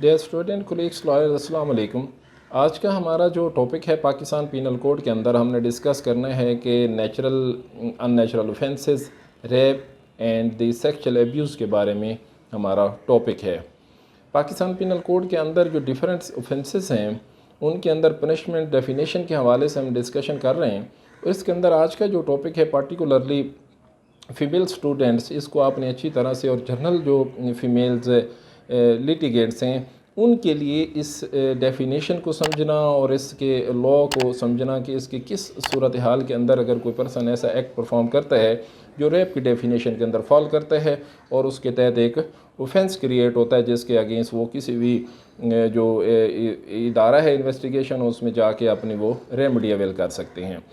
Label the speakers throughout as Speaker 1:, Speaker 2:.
Speaker 1: Dear student colleagues lawyers अस्सलाम वालेकुम। आज का हमारा जो टॉपिक है पाकिस्तान पीनल कोड के अंदर हमने डिस्कस करना है कि natural unnatural offences, rape and the sexual abuse के बारे में हमारा टॉपिक है। पाकिस्तान पीनल कोड के अंदर जो डिफरेंट ऑफेंसेस हैं उनके अंदर पनिशमेंट डेफिनेशन के हवाले से हम डिस्कशन कर रहे हैं। और इसके अंदर आज का जो टॉपिक है पार्टिकुलरली फ़ीमेल स्टूडेंट्स, इसको आपने अच्छी तरह से और जनरल जो फ़ीमेल्स लिटिगेंट्स हैं उनके लिए इस डेफिनेशन को समझना और इसके लॉ को समझना कि इसके किस सूरत हाल के अंदर अगर कोई पर्सन ऐसा एक्ट परफॉर्म करता है जो रेप की डेफिनेशन के अंदर फॉल करता है और उसके तहत एक ऑफेंस क्रिएट होता है जिसके अगेंस्ट वो किसी भी जो इदारा है इन्वेस्टिगेशन उसमें जाके अपनी वो रेमेडी अवेल कर सकते हैं।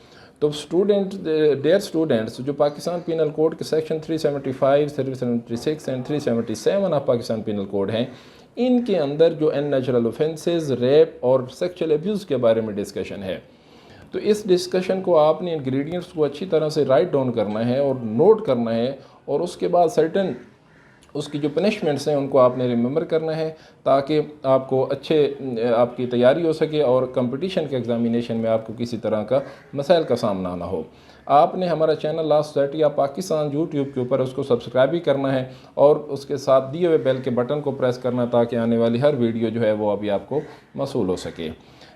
Speaker 1: तो डियर स्टूडेंट्स, जो पाकिस्तान पीनल कोड के section 375, 376 and 377 of Pakistan penal code हैं, इनके अंदर जो अननेचुरल ऑफेंसेस, रेप और सेक्सुअल एब्यूज़ के बारे में डिस्कशन है। तो इस डिस्कशन को आपने इंग्रेडिएंट्स को अच्छी तरह से राइट डाउन करना है और नोट करना है और उसके बाद सर्टन उसकी जो पनिशमेंट्स हैं उनको आपने रिमेंबर करना है ताकि आपको आपकी तैयारी हो सके और कंपटीशन के एग्ज़ामिनेशन में आपको किसी तरह का मसाइल का सामना ना हो। आपने हमारा channel law society of Pakistan YouTube के ऊपर उसको सब्सक्राइब भी करना है और उसके साथ दिए हुए बेल के बटन को प्रेस करना ताकि आने वाली हर वीडियो जो है वो अभी आपको मसूल हो सके।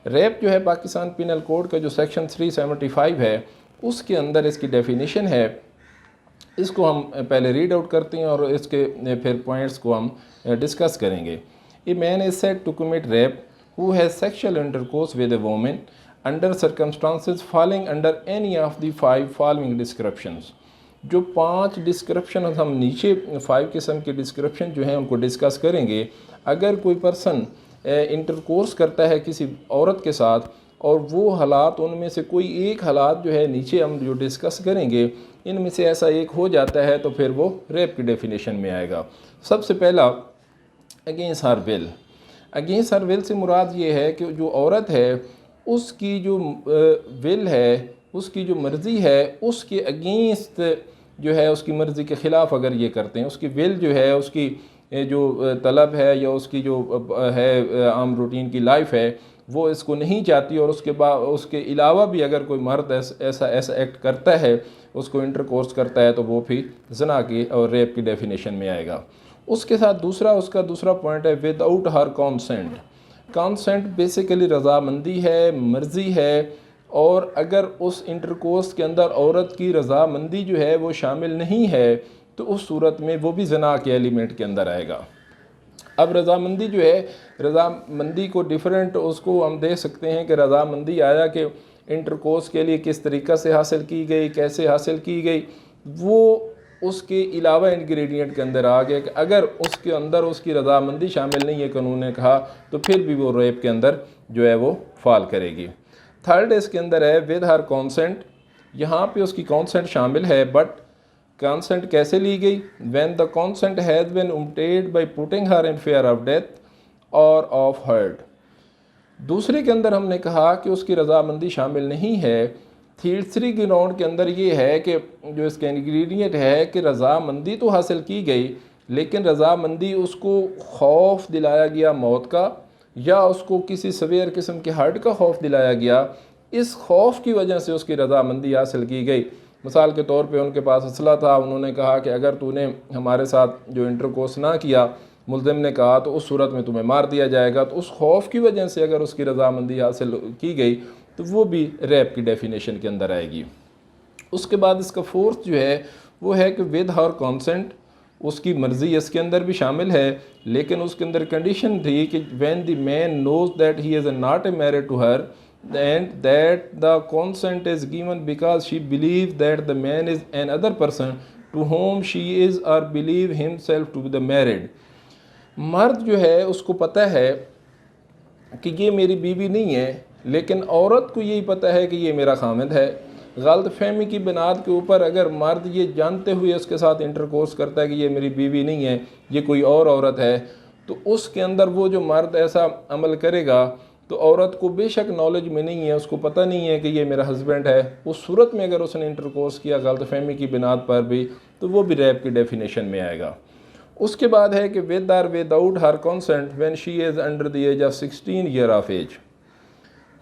Speaker 1: रेप जो है पाकिस्तान पीनल कोड का जो सेक्शन 375 है उसके अंदर इसकी डेफिनेशन है। इसको हम पहले रीड आउट करते हैं और इसके फिर पॉइंट्स को हम डिस्कस करेंगे। A man is said to commit rape who has sexual intercourse with a women under circumstances falling under any of the 5 following descriptions. जो 5 डिस्क्रिप्शन हम नीचे 5 किस्म के डिस्क्रिप्शन जो हैं उनको डिस्कस करेंगे। अगर कोई पर्सन इंटरकोर्स करता है किसी औरत के साथ और वो हालात उनमें से कोई एक हालात जो है नीचे हम जो डिस्कस करेंगे इनमें से ऐसा एक हो जाता है तो फिर वो रेप की डेफिनेशन में आएगा। सबसे पहला against her will. Against her will से मुराद ये है कि जो औरत है उसकी जो विल है, उसकी जो मर्ज़ी है, उसके अगेंस्ट जो है उसकी मर्ज़ी के ख़िलाफ़ अगर ये करते हैं, उसकी विल जो है, उसकी जो तलब है या उसकी जो है आम रूटीन की लाइफ है वो इसको नहीं चाहती और उसके अलावा भी अगर कोई मर्द ऐसा एक्ट करता है, उसको इंटरकोर्स करता है तो वो भी ज़ना की और रेप की डेफिनेशन में आएगा। उसके साथ उसका दूसरा पॉइंट है without her consent. Consent basically रज़ामंदी है, मर्ज़ी है, और अगर उस इंटरकोर्स के अंदर औरत की रज़ामंदी जो है वो शामिल नहीं है तो उस सूरत में वो भी ज़ना के एलिमेंट के अंदर आएगा। अब रज़ामंदी जो है, रज़ामंदी को डिफरेंट उसको हम देख सकते हैं कि रज़ामंदी आया कि इंटरकोर्स के लिए किस तरीक़ा से हासिल की गई, कैसे हासिल की गई, वो उसके अलावा इंग्रेडिएंट के अंदर आ गया कि अगर उसके अंदर उसकी रज़ामंदी शामिल नहीं है कानून ने कहा तो फिर भी वो रेप के अंदर जो है वो फॉल करेगी। थर्ड इसके अंदर है विद हर कॉन्सेंट। यहाँ पे उसकी कॉन्सेंट शामिल है, बट कॉन्सेंट कैसे ली गई? When the consent has been obtained by putting her in fear of death और ऑफ हर्ट। दूसरे के अंदर हमने कहा कि उसकी रज़ामंदी शामिल नहीं है। तीसरी ग्राउंड के अंदर ये है कि जो इसका इंग्रेडिएंट है कि रज़ामंदी तो हासिल की गई लेकिन रज़ामंदी उसको खौफ दिलाया गया मौत का या उसको किसी सवेयर किस्म के हर्ट का खौफ दिलाया गया, इस खौफ की वजह से उसकी रज़ामंदी हासिल की गई। मिसाल के तौर पे उनके पास असला था, उन्होंने कहा कि अगर तूने हमारे साथ जो इंटरकोर्स ना किया, मुल्ज़िम ने कहा, तो उस सूरत में तुम्हें मार दिया जाएगा। तो उस खौफ की वजह से अगर उसकी रज़ामंदी हासिल की गई तो वो भी रेप की डेफिनेशन के अंदर आएगी। उसके बाद इसका फोर्थ जो है वो है कि विद हर कॉन्सेंट, उसकी मर्ज़ी इसके अंदर भी शामिल है लेकिन उसके अंदर कंडीशन थी कि when the man knows that he is not a married to her and that the consent is given because she believes that the man is another person to whom she is or believe himself to be the married। मर्द जो है उसको पता है कि ये मेरी बीवी नहीं है लेकिन औरत को यही पता है कि ये मेरा खामिद है। गलत फहमी की बुनियाद के ऊपर अगर मर्द ये जानते हुए उसके साथ इंटरकोर्स करता है कि ये मेरी बीवी नहीं है, ये कोई और औरत है, तो उसके अंदर वो जो मर्द ऐसा अमल करेगा तो औरत को बेशक नॉलेज में नहीं है, उसको पता नहीं है कि ये मेरा हस्बैंड है, उस सूरत में अगर उसने इंटरकोर्स किया गलत फहमी की बुनियाद पर भी तो वो भी रेप की डेफिनेशन में आएगा। उसके बाद है कि with or without her consent when she is under the age of 16 year of age.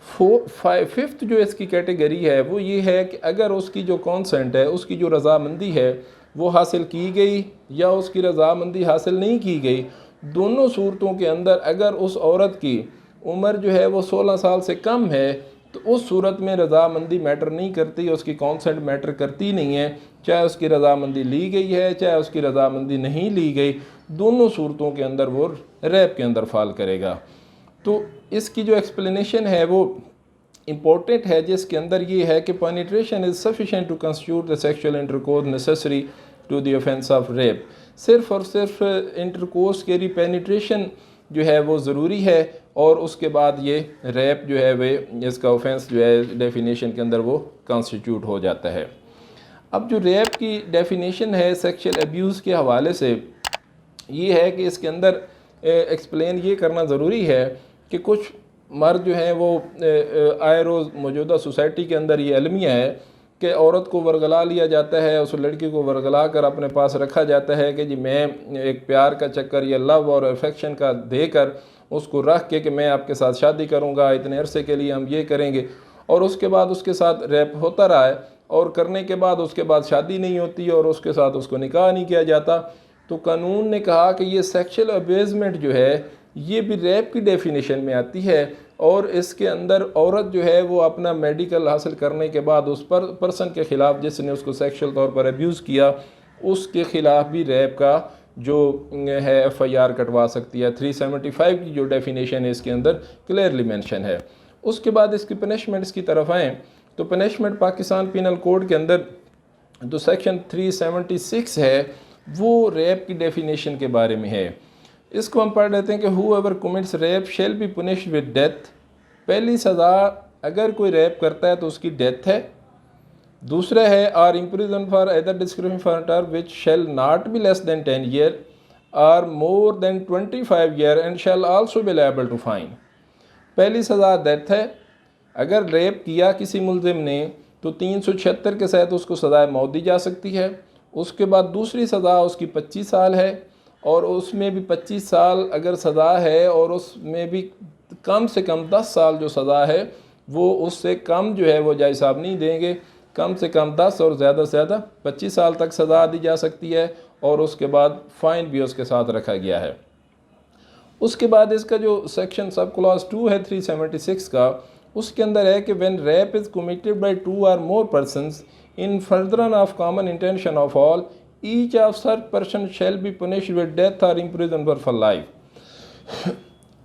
Speaker 1: Fifth जो इसकी कैटेगरी है वो ये है कि अगर उसकी जो कॉन्सेंट है, उसकी जो रज़ामंदी है वो हासिल की गई या उसकी रज़ामंदी हासिल नहीं की गई, दोनों सूरतों के अंदर अगर उस औरत की उम्र जो है वो 16 साल से कम है तो उस सूरत में रज़ामंदी मैटर नहीं करती, उसकी कॉन्सेंट मैटर करती नहीं है। चाहे उसकी रज़ामंदी ली गई है चाहे उसकी रज़ामंदी नहीं ली गई, दोनों सूरतों के अंदर वो रैप के अंदर फाल करेगा। तो इसकी जो एक्सप्लेनेशन है वो इम्पोर्टेंट है, जिसके अंदर ये है कि penetration is sufficient to constitute the sexual intercourse necessary to the offence of rape. सिर्फ़ और सिर्फ इंटरकोर्स के लिए पेनिट्रेशन जो है वो ज़रूरी है और उसके बाद ये रैप जो है वे इसका ऑफेंस जो है डेफिनेशन के अंदर वो कॉन्स्टिट्यूट हो जाता है। अब जो रैप की डेफिनेशन है सेक्शुअल अब्यूज़ के हवाले से ये है कि इसके अंदर एक्सप्लेन ये करना ज़रूरी है कि कुछ मर्द जो हैं वो आए रोज़ मौजूदा सोसाइटी के अंदर ये अलमिया है कि औरत को वरगला लिया जाता है, उस लड़की को वरगला कर अपने पास रखा जाता है कि जी मैं एक प्यार का चक्कर या लव और अफेक्शन का देकर उसको रख के कि मैं आपके साथ शादी करूँगा, इतने अरसे के लिए हम ये करेंगे, और उसके बाद उसके साथ रैप होता रहा है और करने के बाद उसके बाद शादी नहीं होती और उसके साथ उसको निकाह नहीं किया जाता। तो कानून ने कहा कि ये सेक्शुअल अब्यूज़मेंट जो है ये भी रैप की डेफिनेशन में आती है और इसके अंदर औरत जो है वो अपना मेडिकल हासिल करने के बाद उस पर्सन के ख़िलाफ़ जिसने उसको सेक्शुअल तौर पर अब्यूज़ किया उसके ख़िलाफ़ भी रैप का जो है FIR कटवा सकती है। 375 की जो डेफिनेशन है इसके अंदर क्लियरली मेंशन है। उसके बाद इसकी पनिशमेंट्स की तरफ आएँ तो पनिशमेंट पाकिस्तान पिनल कोड के अंदर जो सेक्शन 376 है वो रैप की डेफिनेशन के बारे में है। इसको हम पढ़ लेते हैं कि whoever commits rape shall be punished with death. पहली सज़ा अगर कोई रैप करता है तो उसकी डेथ है। दूसरा है or imprison for other description for term which shall not be less than 10 year or more than 25 year and shall also be liable to fine. पहली सज़ा डेथ है। अगर रेप किया किसी मुलजिम ने तो 376 के तहत उसको सज़ाए मौत दी जा सकती है। उसके बाद दूसरी सज़ा उसकी 25 साल है और उसमें भी 25 साल अगर सज़ा है और उसमें भी कम से कम 10 साल जो सज़ा है वो उससे कम जो है वो जज साहब नहीं देंगे। कम से कम 10 और ज़्यादा से ज़्यादा 25 साल तक सज़ा दी जा सकती है और उसके बाद फ़ाइन भी उसके साथ रखा गया है। उसके बाद इसका जो सेक्शन सब क्लॉज 2 है 376 का, उसके अंदर है कि when rape is committed by 2 और more persons in furtherance of common intention of all each of such person shall be punished with death और इम्प्रिजन फॉर लाइफ।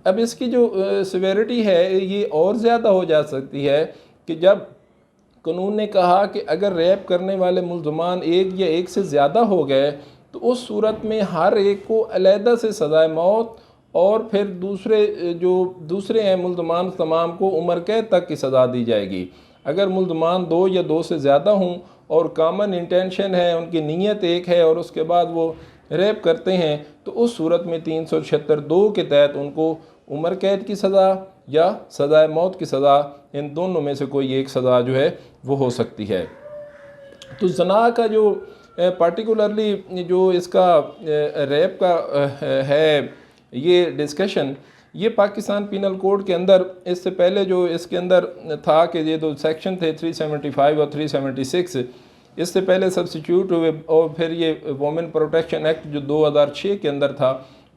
Speaker 1: अब इसकी जो सिवेरिटी है ये और ज़्यादा हो जा सकती है कि जब कानून ने कहा कि अगर रैप करने वाले मुल्ज़मान एक या एक से ज़्यादा हो गए तो उस सूरत में हर एक को अलहदा से सज़ाए मौत और फिर दूसरे हैं मुल्ज़मान तमाम को उम्र कैद तक की सज़ा दी जाएगी। अगर मुल्ज़मान 2 या 2 से ज़्यादा हों और कॉमन इंटेंशन है, उनकी नीयत एक है और उसके बाद वो रैप करते हैं तो उस सूरत में 376(2) के तहत उनको उम्र कैद की सज़ा या सज़ाए मौत की सज़ा, इन दोनों में से कोई एक सज़ा जो है वो हो सकती है। तो ज़ना का जो पार्टिकुलरली जो इसका रैप का है ये डिस्कशन, ये पाकिस्तान पिनल कोड के अंदर इससे पहले जो इसके अंदर था कि ये दो सेक्शन थे 375 और 376, इससे पहले सब्स्टिट्यूट हुए और फिर ये वुमेन प्रोटेक्शन एक्ट जो 2006 के अंदर था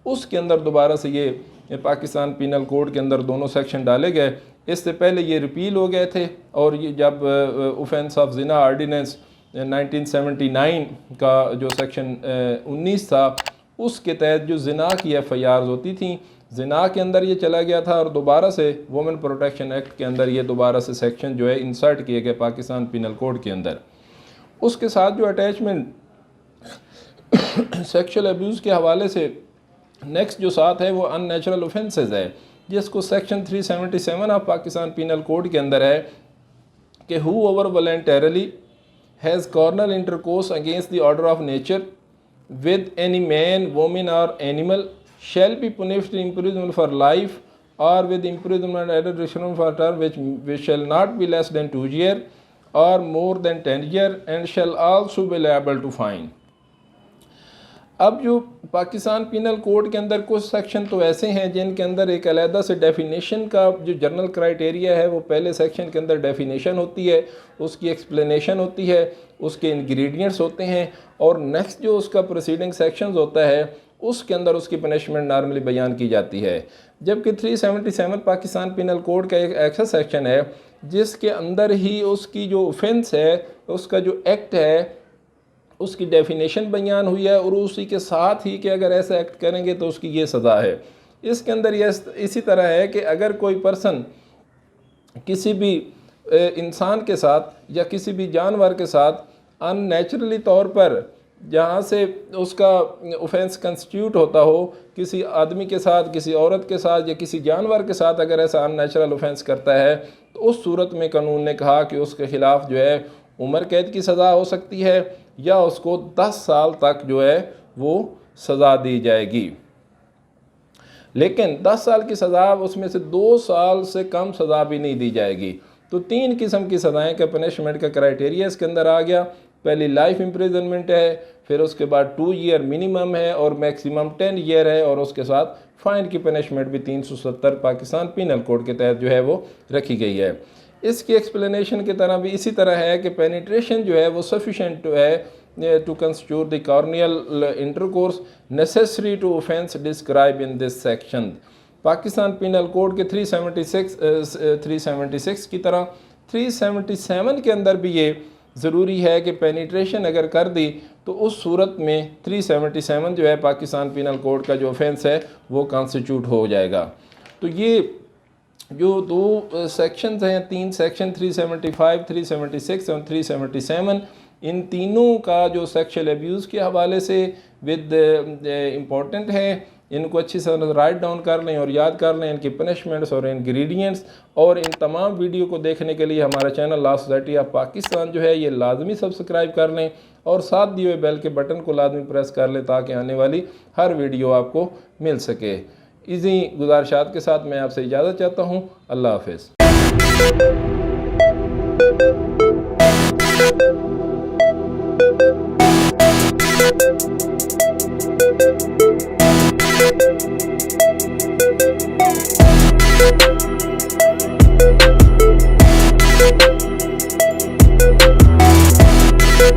Speaker 1: उसके अंदर दोबारा से ये पाकिस्तान पिनल कोड के अंदर दोनों सेक्शन डाले गए। इससे पहले ये रिपील हो गए थे और ये जब ऑफेंस ऑफ जिना आर्डिनेंस 1979 का जो सेक्शन 19 था उसके तहत जो जिना की FIRs होती थी जिना के अंदर ये चला गया था और दोबारा से वुमेन प्रोटेक्शन एक्ट के अंदर ये दोबारा से सेक्शन जो है इंसर्ट किए गए पाकिस्तान पिनल कोड के अंदर। उसके साथ जो अटैचमेंट सेक्शुअल अब्यूज़ के हवाले से नेक्स्ट जो साथ है वो अननेचुरल ऑफेंसेस है, जिसको section 377 of Pakistan penal code के अंदर है कि whoever voluntarily has carnal intercourse against the order of nature with any man women और animal shall be punished in imprisonment for life or with imprisonment at a restriction for term which shall not be less than 2 years or more than 10 years and shall also be liable to fine। अब जो Pakistan penal code के अंदर कुछ section तो ऐसे हैं जिनके अंदर एक अलहदा से डेफिनेशन का जो जनरल क्राइटेरिया है वो पहले सेक्शन के अंदर डेफिनेशन होती है, उसकी एक्सप्लेनेशन होती है, उसके इंग्रेडिएंट्स होते हैं, और नेक्स्ट जो उसका प्रोसीडिंग सेक्शंस होता है उसके अंदर उसकी पनिशमेंट नॉर्मली बयान की जाती है। जबकि 377 पाकिस्तान पीनल कोड का एक ऐसा सेक्शन है जिसके अंदर ही उसकी जो ऑफेंस है, उसका जो एक्ट है, उसकी डेफिनेशन बयान हुई है, और उसी के साथ ही कि अगर ऐसा एक्ट करेंगे तो उसकी ये सज़ा है। इसके अंदर ये इसी तरह है कि अगर कोई पर्सन किसी भी इंसान के साथ या किसी भी जानवर के साथ अननेचुरली तौर पर जहाँ से उसका ऑफेंस कंस्टिट्यूट होता हो, किसी आदमी के साथ, किसी औरत के साथ या किसी जानवर के साथ अगर ऐसा अननेचुरल ऑफेंस करता है तो उस सूरत में कानून ने कहा कि उसके ख़िलाफ़ जो है उम्र कैद की सज़ा हो सकती है या उसको 10 साल तक जो है वो सज़ा दी जाएगी। लेकिन 10 साल की सज़ा, उसमें से 2 साल से कम सज़ा भी नहीं दी जाएगी। तो 3 किस्म की सज़ाएँ का पनिशमेंट का क्राइटेरिया इसके अंदर आ गया। पहली लाइफ इम्प्रिजनमेंट है, फिर उसके बाद 2 ईयर मिनिमम है और मैक्सिमम 10 ईयर है, और उसके साथ फ़ाइन की पनिशमेंट भी 370 पाकिस्तान पीनल कोड के तहत जो है वो रखी गई है। इसकी एक्सप्लेनेशन की तरह भी इसी तरह है कि पेनिट्रेशन जो है वो सफिशेंट है to constitute the carnal intercourse necessary to offence describe in this section. Pakistan penal code के 376 की तरह 377 के अंदर भी ये ज़रूरी है कि पेनिट्रेशन अगर कर दी तो उस सूरत में 377 जो है पाकिस्तान पीनल कोड का जो ऑफेंस है वो कॉन्स्टिट्यूट हो जाएगा। तो ये जो 2 सेक्शंस हैं, 3 सेक्शन 375, 376 और 377, इन तीनों का जो सेक्शुअल अब्यूज़ के हवाले से विद इम्पॉर्टेंट है। इनको अच्छी तरह राइट डाउन कर लें और याद कर लें इनकी पनिशमेंट्स और इंग्रेडिएंट्स। और इन तमाम वीडियो को देखने के लिए हमारा channel law society of Pakistan जो है ये लाजमी सब्सक्राइब कर लें और साथ दिए हुए बेल के बटन को लाजमी प्रेस कर लें ताकि आने वाली हर वीडियो आपको मिल सके। इसी गुजारिशात के साथ मैं आपसे इजाज़त चाहता हूँ। अल्लाह हाफ़िज़।